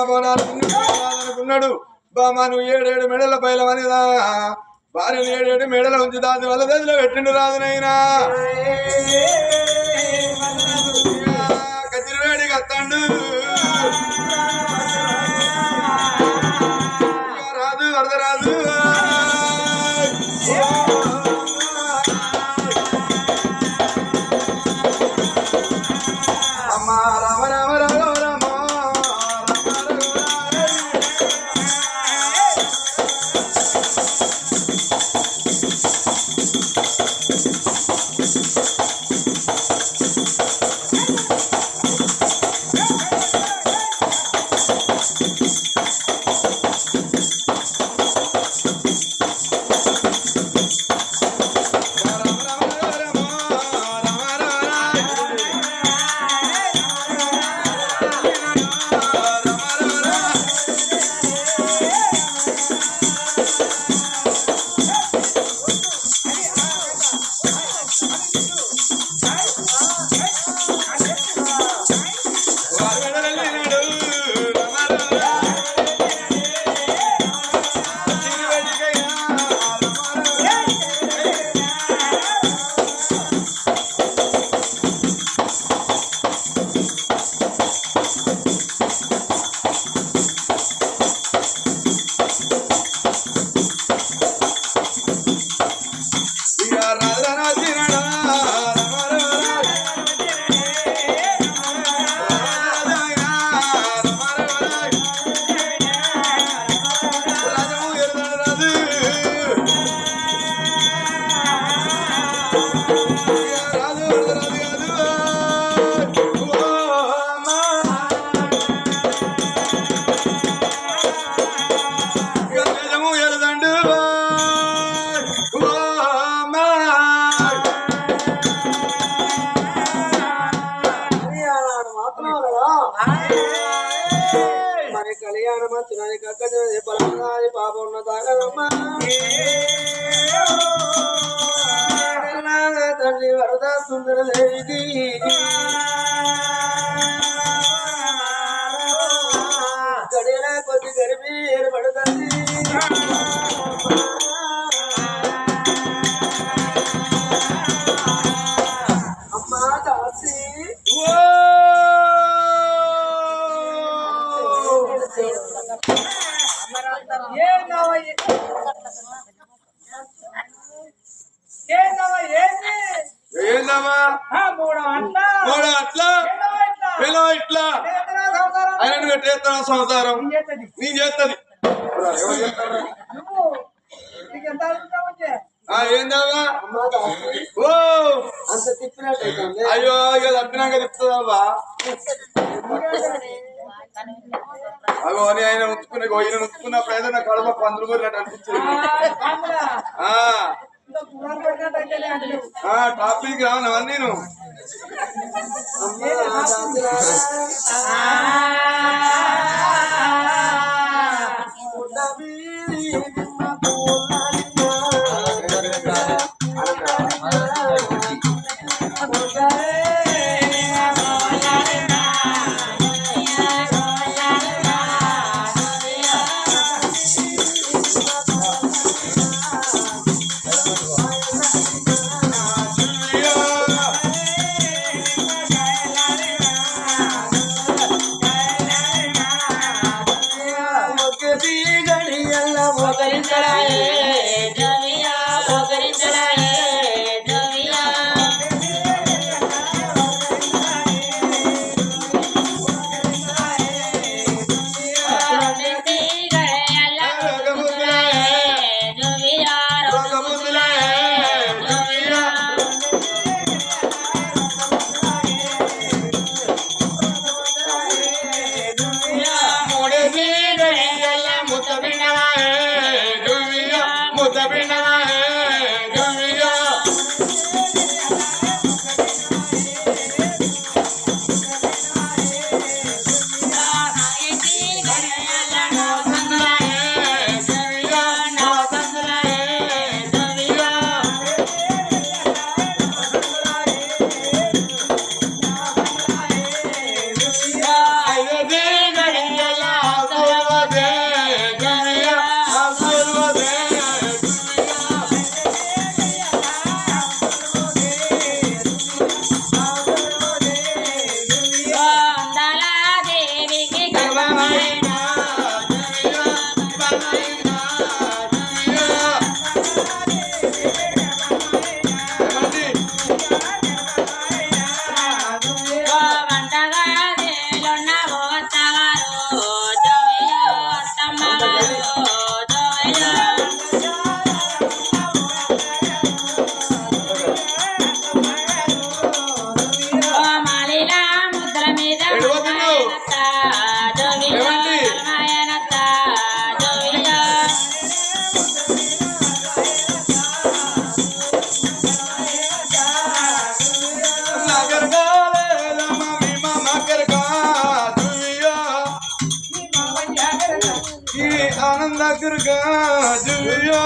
బోనాలు అనుకున్నాడు. బామా నువ్వు 7 మెడల పైలవని భార్యను 7 మెడల ఉంచి దాని వల్ల దశలో పెట్టిండు రాదునైనా కచ్చిరివేడి కత్తండు రాదు వరద రాదు అమ్మా రామ రామ రామ మరి కళ్యాణం వచ్చినానికి అక్కడ బలమని పాప ఉన్న తాగదమ్మా తల్లి వరద సుందర దేవికి గడియల కొద్ది గరిపి ఏర్పడుతుంది అమ్మా దాసి సంసారం నీ చేస్తుంది ఏందమ్మా ఓ అంత తిప్పినట్టు అయ్యో ఇక తప్పినాక తిప్పుతుందమ్మా అగో అని ఆయన ఉంచుకునే ఈయన ఉంచుకున్నప్పుడు ఏదైనా కడప పందులు కొరినట్టు అనిపించింది టాపిక్ రావా నేను దుర్గా దువ్యో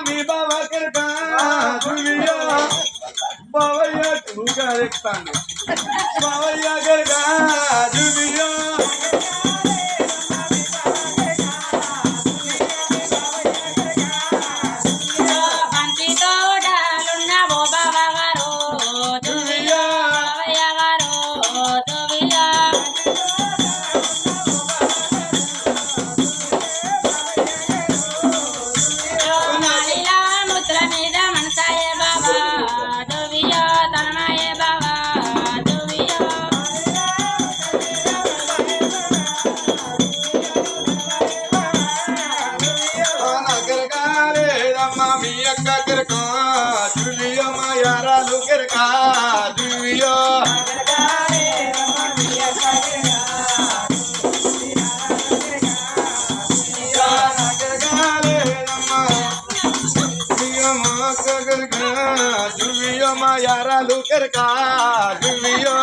మీ బాబా కరకా దువ్యో బావయ్య టూగా ఎక్కుతాండు బావయ్య కరకా దువ్యో మీ అక్క గిరకా దువ్యో మా యారాలు గిరకా దువ్యో దువ్యో మా యారాలు గిరకా దువ్యో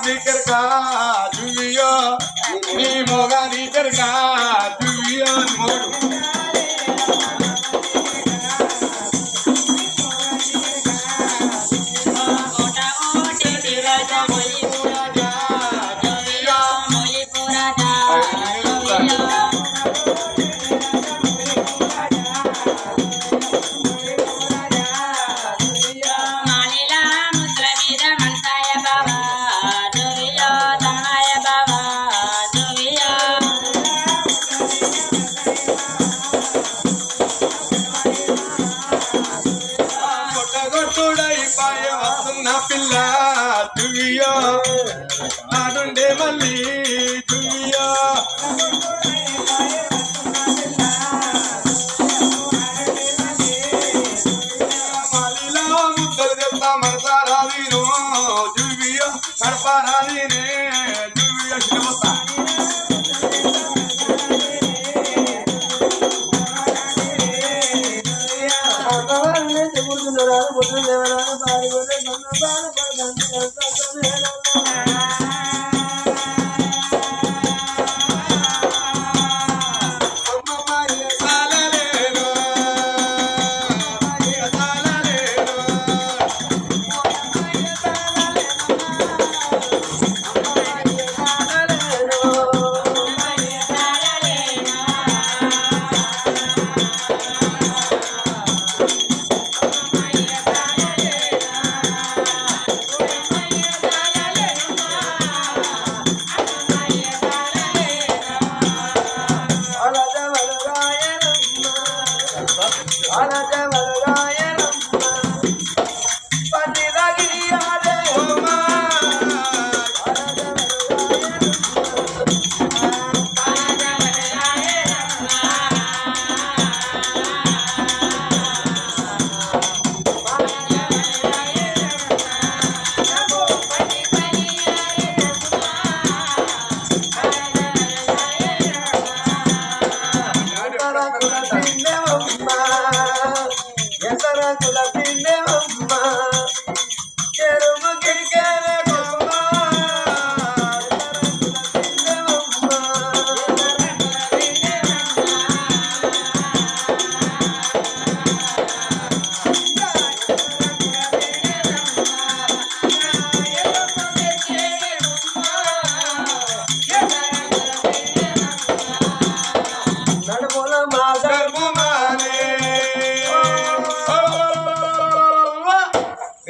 దిక్కరకా దువ్యో నీ మొగా దిక్కరకా దువ్యో మొగడు పిల్ల దువ్యో నాడుండే మళ్ళీ దువ్యో మళ్ళీలో ముద్దలు చెప్తా మనసారాదీను దువ్యో కడపారాదీనే దువ్యో శివతా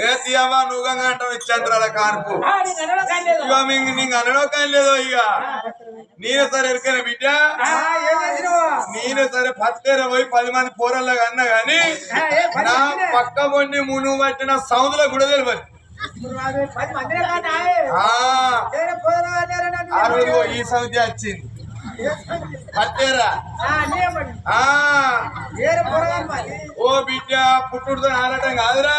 ఏ తీయమ్మా నువ్వు అంటావు ఇచ్చంటారా కానుపు ఇక నీకు అనడో కానీ లేదో ఇక నేను సరే ఎరికైనా బిడ్డ నేను సరే పత్తేర పోయి 10 మంది పోరల్లాగా అన్నా గాని నా పక్క పొండి మునుగు పట్టిన సౌండ్లో కూడా తెలియదు ఆ రోజు ఈ సౌంది వచ్చింది పత్తేరా ఓ బిడ్డ పుట్టుడుతో ఆడటం కాదురా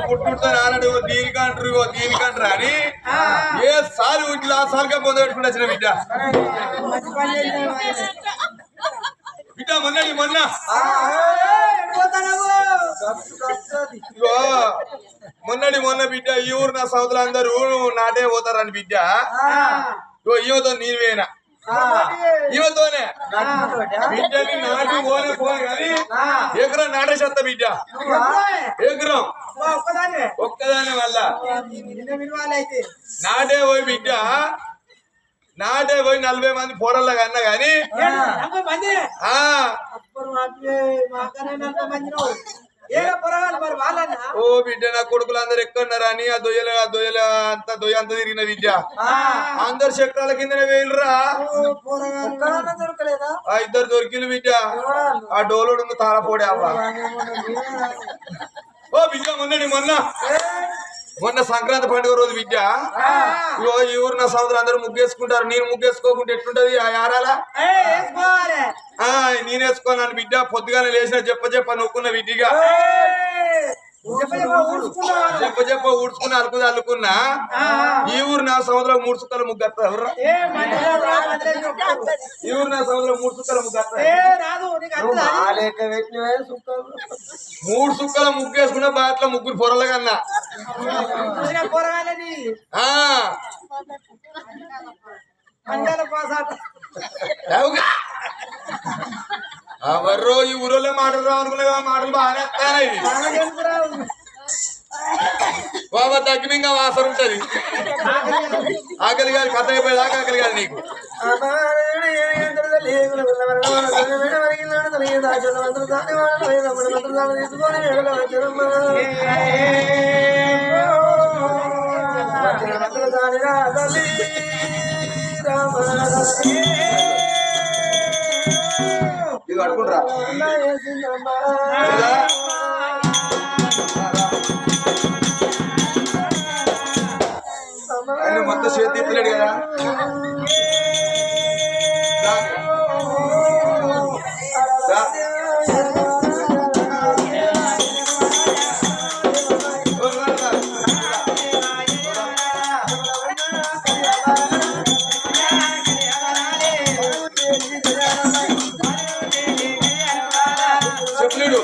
పుట్టుడుతో ఆడడు దీనికంటారు దీనికంటారు అని ఏ సారి ఇంట్లో ఆ సారిగా పొందబెట్టుకుని వచ్చిన బిడ్డ బిడ్డ మొన్న మొన్న బిడ్డ ఈ ఊరు నా సోదరులు అందరూ నాటే పోతారని బిడ్డ ఈమెతో నీవేనా ఈమెతోనే బిడ్డని నాటి పోనే కానీ ఎకరం నాటేసేస్తా బిడ్డ ఎకరం ఒక్కదాని వల్ల నాటే పోయి బిడ్డ నాటే పోయి 40 మంది పోరల్లాగా అన్నా గాని ఓ బిడ్డ నా కొడుకులు అందరు ఎక్కడున్నారా అని ఆ దొయ్యల అంత తిరిగిన విద్య అందరు చక్రాల కిందనే వేయలురా ఆ ఇద్దరు దొరికిలు బిడ్డ ఆ డోలుడు తారపోడే అవ్వ ఓ బిడ్డ మొన్న సంక్రాంతి పండుగ రోజు విద్య ఈ ఊరు నా సోదరులు అందరూ ముగ్గేసుకుంటారు నేను ముగ్గేసుకోకుంటే ఎట్లుంటది ఆ యారాలా నేనేసుకోనాను బిడ్డ పొద్దుగానే లేచిన చెప్ప నొక్కున్న విద్యగా చెప్ప ఊడ్చుకున్నా అల్లుకున్నా ఈ ఊరు నా సముద్రం 3 సుక్కల ముగ్గత్తా ఈ ఊరు నా సముద్రం 3 సుక్కల ముగ్గత్తా 3 సుక్కల ముగ్గేసుకున్నా బాట్ల 3 పొరల కన్నా ఎవర్రో ఈ ఊరిలో మాటలు రావు అనుకునే మాటలు బాగానే వస్తాయి బాబా తగ్గినంగా వాసన ఉంటది ఆకలి గారి కథ అయిపోయేదాకా ఆకలి గారి నీకు ఇది అడుకుంటారా మొత్తం చేతి తిప్పలేడు కదా చెప్పలేడు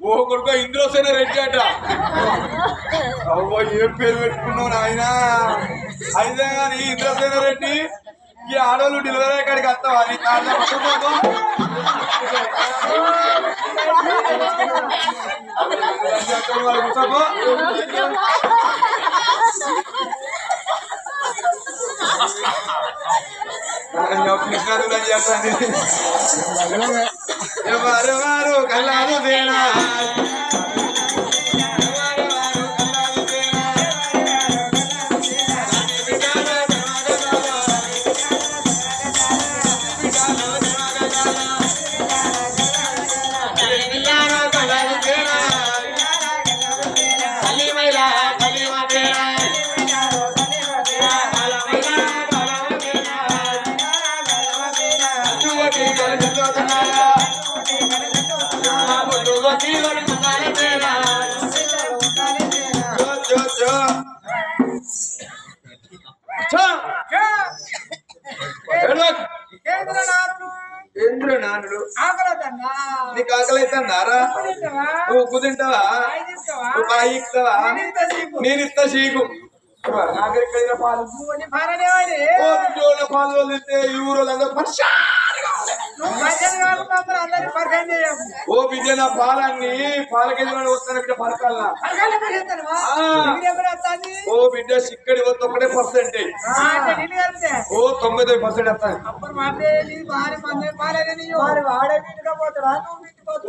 ఓ కొడుకు ఇంద్రసేన రెడ్డి అట అవ్వ ఏం పేరు పెట్టుకున్నావు నాయన అయితే కానీ ఇంద్రసేన రెడ్డి ఈ ఆడవాళ్ళు డెలివరీ కాడికి వస్తావా నీ కార్లో ఎవరు కళ్ళారు దేనా నానుడు నీకు ఆకలి అయితే అన్నారా నువ్వు ఉప్పు తింటావా నువ్వు బాయి ఇస్తావా నేను ఇస్తా చీకు నాగరికైన పాలు పాలు తింటే ఈ ఊరోళ్ళందరూ ఓ బిడ్డ నా పాలన్నీ పాలకేజీలో వస్తాను బిడ్డ పరకాలనా ఓ బిడ్డ చిక్కడి వస్తే ఒకటే పర్సెంటేజ్ ఓ 99% వస్తాను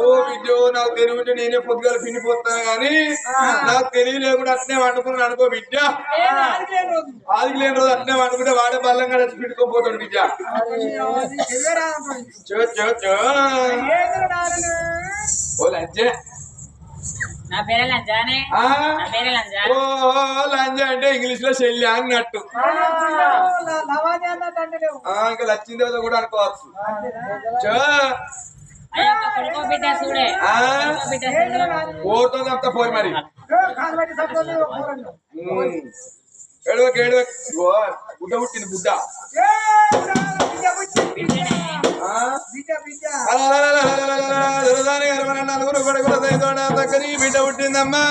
ఓ బిడ్డ నాకు తెలివి నేనే పొద్దుగాల పిండిపోతాను కానీ నాకు తెలివి లేకుండా అట్నే వండుకున్నాను అనుకో బిడ్డ ఆదికి లేని రోజు అట్నే వండుకుంటే వాడే బల్లంగా వచ్చి పిండుకోపోతాడు బిడ్డ ఓ లంజే నా పేరే లంజానే నా పేరే లంజా ఓ లంజా అంటే ఇంగ్లీష్ లో చెల్లి అన్నట్టు ఇంకా లచ్చింది కూడా అనుకోవచ్చు ఓడుతుంది అంతా పోయి మరి ఏడవకి ఏడవకి గుడ్డ పుట్టింది గుడ్డ నలుగురు కొడుకుల బిడ్డ పుట్టిందమ్మా